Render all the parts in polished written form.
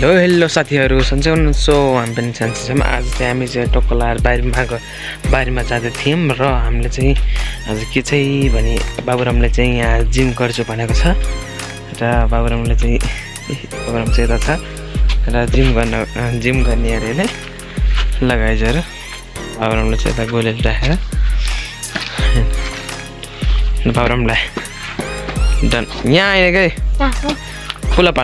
Hello साथीहरू सन्चै हुनुहुन्छ हामी पनि सन्चै छौँ। आज चाहिँ हामी चाहिँ टक्क लाएर बारीमा जाँदै थियौँ र हामीले चाहिँ आज के चाहिँ भने बाबुरामले चाहिँ यहाँ जिम गर्छु भनेको छ र बाबुराम चाहिँ यता छ र जिम गर्ने अरे नै लगाएछ र बाबुरामले चाहिँ यता गोलेले राखेर बाबुरामलाई डन यहाँ आएन गए पुलअप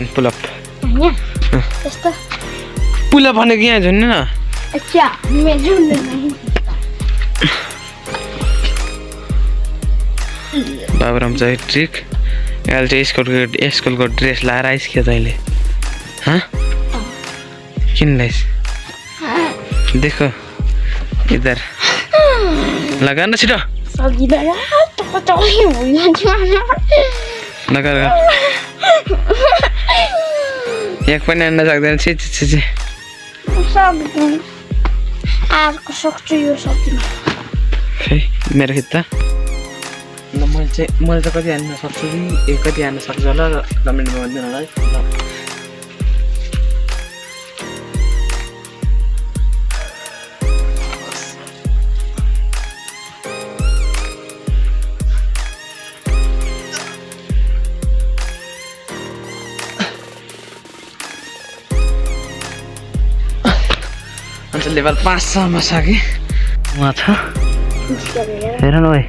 पुलअप भनेको यहाँ झुन्नु न बाबुराम चाहिँ ट्रिक अहिले चाहिँ स्कुलको ड्रेस लाएर आइस क्या तैँले किन लाइस देखो इधर लगा न छिटो लगा एक पनि आन्न सक्दैन छि अर्को सक्छु यो सक्दिनँ खै मेरो खिच्दा ल मैले चाहिँ कति हान्न सक्छु कि कति हान्न सक्छु होला कमेन्टमा भन्दैन होला है लेभल 5 सम्म छ कि उहाँ छ हेर न ओइ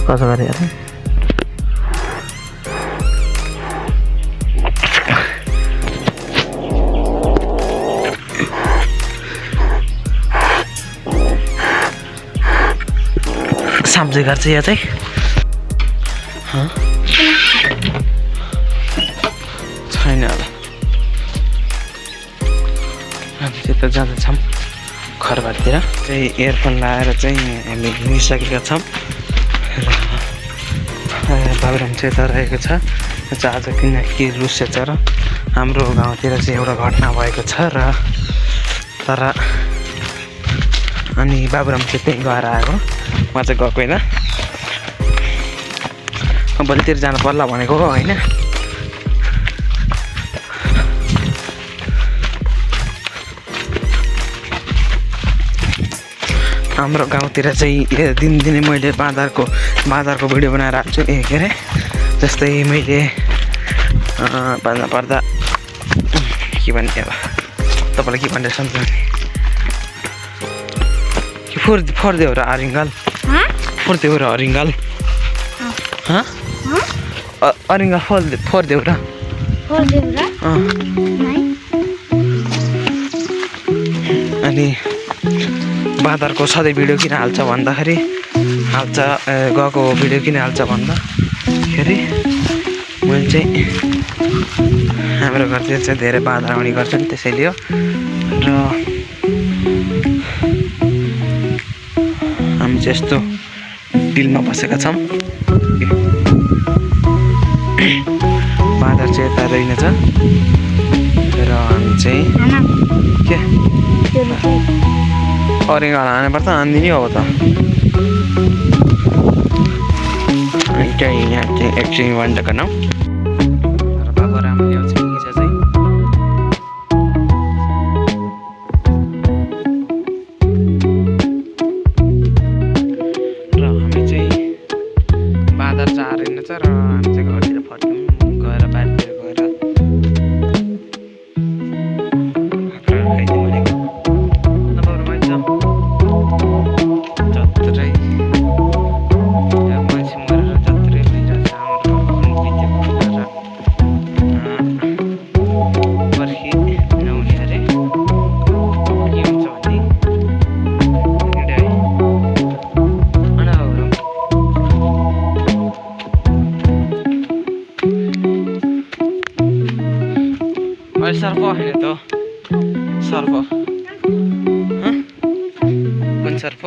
कसो गरे अरे साम्चे गर्छ यहाँ चाहिँ छैन होला हामी चाहिँ त जाँदैछौँ घरबारतिर चाहिँ इयरफोन लगाएर चाहिँ हामी हिँडिसकेका छौँ र बाबुराम चाहिँ यता रहेको छ आज किन के रुसेछ र हाम्रो गाउँतिर चाहिँ एउटा घटना भएको छ र तर अनि बाबुराम चाहिँ त्यहीँ गएर आएको उहाँ चाहिँ गएको होइन भोलितिर जानु पर्ला भनेको हो होइन हाम्रो गाउँतिर चाहिँ दिनदिनै मैले बाँदरको भिडियो बनाएर राख्छु के अरे जस्तै मैले भन्नु पर्दा के भन्ने अब तपाईँलाई के भनेर सम्झाउने फोर्देऊ र अरिङ्गल फोर्देऊ र अरिङ्गल अरिङ्गल फोर्देऊ र अनि बाँदरको सधैँ भिडियो किन हाल्छ भन्दाखेरि गएको भिडियो किन हाल्छ भन्दाखेरि मैले चाहिँ हाम्रो घरतिर चाहिँ धेरै बाँदर आउने गर्छन् त्यसैले हो र हामी चाहिँ यस्तो डिलमा बसेका छौँ बाँदर चाहिँ यता रहेनछ र हामी चाहिँ के अरिङ्गल हान्नुपर्छ हानिदिने हो त यहाँ चाहिँ एकछिन भन्दाको नाम र बाबुरामले ल्याउँछ हिजो चाहिँ र हामी चाहिँ बाँदर चाहिँ हारिन्छ र हामी चाहिँ घरतिर फर्क्यौँ गएर बारीतिर गएर सर्फ होइन त सर्फ कुन सर्फ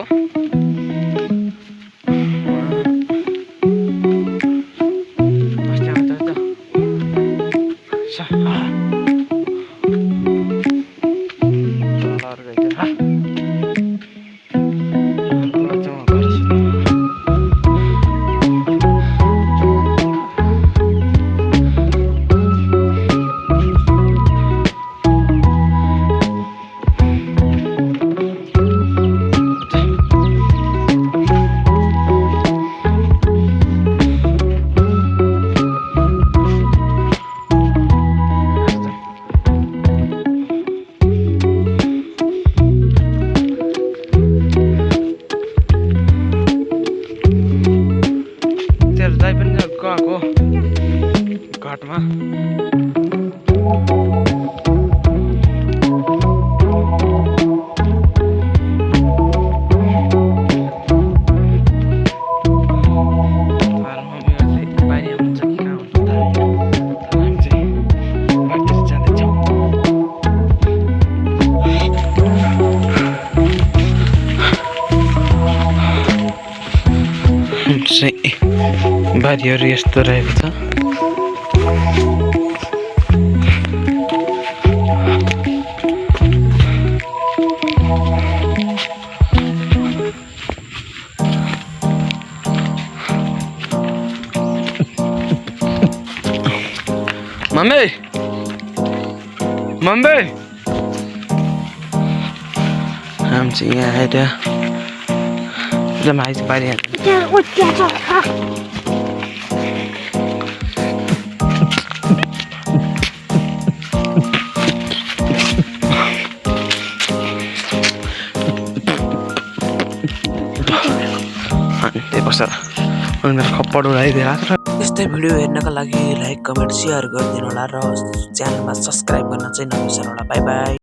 चाहिँ बारीहरू यस्तो रहेको छ। मम्मी मम्मी हम चाहिँ यहाँ आएर जम्मा आइज बारी त्यही बस्छ खप्पड उडाइदिएको छ। यस्तै भिडियो हेर्नका लागि लाइक कमेन्ट सेयर गरिदिनु होला र च्यानलमा सब्सक्राइब गर्न चाहिँ नबिर्सनु होला। By by.